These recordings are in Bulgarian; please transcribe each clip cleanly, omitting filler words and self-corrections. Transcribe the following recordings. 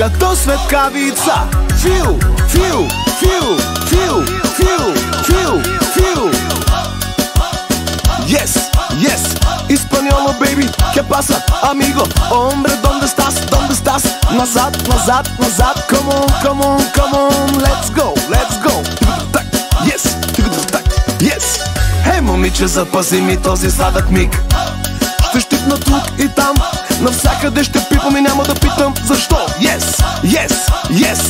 като светкавица. Фил, фил, фил, фил, фил, фил, фил. Yes, yes, Españolo baby, ¿qué pasa, amigo? Hombre, ¿dónde estás? ¿Dónde estás? Назад, назад, назад. Come on, come on, come on. Let's go, let's go. Yes, yes. Хей, момиче, запази ми този сладък миг. Ще щипна тук и там, навсякъде ще пипам и няма да питам защо. Yes, yes, yes,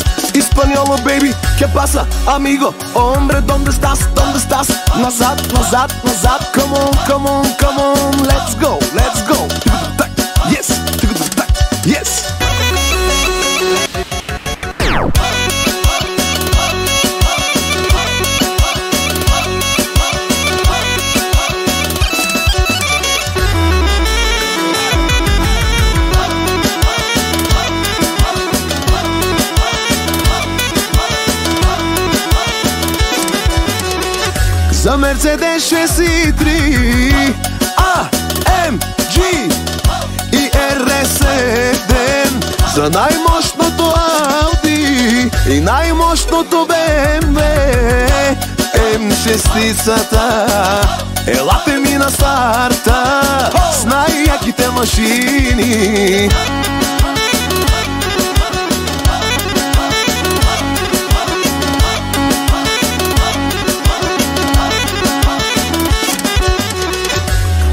Españolo baby, ¿qué pasa, amigo? Hombre, ¿dónde estás? ¿Dónde estás? Назад, назад, назад. Come on, come on, come on. Let's go, let's go. Yes, yes. За Мерцедес 6.3 AMG и RS7, за най-мощното Ауди и най-мощното BMW М6-цата. Елате ми на старта с най-яките машини.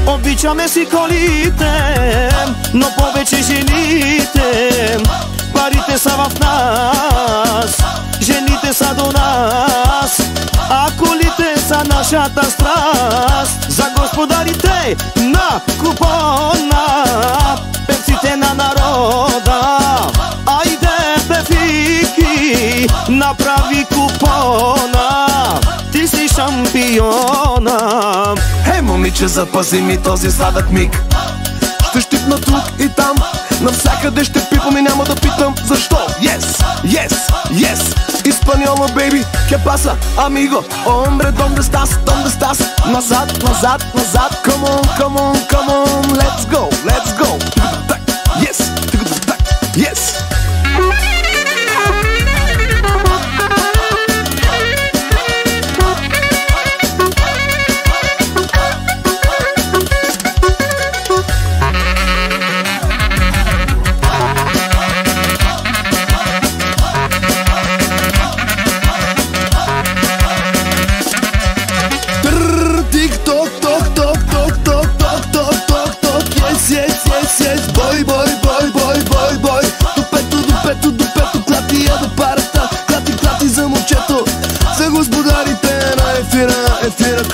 Обичаме си колите, но повече жените. Парите са в нас, жените са до нас, а колите са нашата страст. За господарите на купона, певците на народа. Айде, певики, направи купона, ти си шампиона. Хей, момиче, запази ми този сладък миг. Ще щипна тук и там, навсякъде ще пипам и няма да питам защо. Yes, yes, yes, Españolo baby, ¿qué pasa, amigo? Hombre, ¿dónde estás? ¿Dónde estás? Назад, назад, назад. Come on, come on, come on. Let's go, let's go. Yes, yes.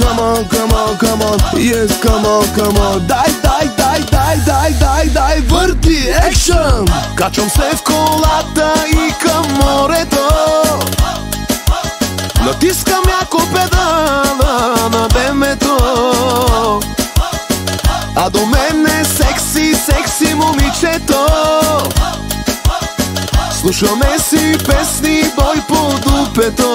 Come on, come on, come on. Yes, come on, come on. Дай, дай, дай, дай, дай, дай, дай. Върти, екшън. Качвам се в колата и към морето. Натискам яко педала на бемето. А до мен е секси, секси момичето. Слушаме си песни, бой по дупето.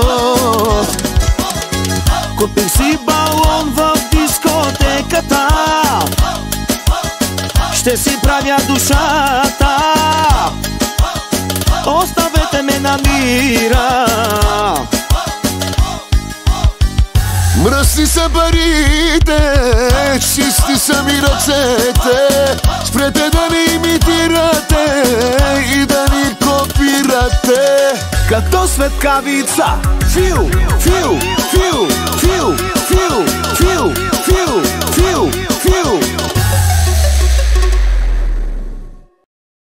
Купих си балон в дискотеката, ще си правя душата. Оставете ме на мира. Мръсни са парите, чисти са ми ръцете. Спрете да ни имитирате и да ни копирате. Като светкавица. Фил, фил,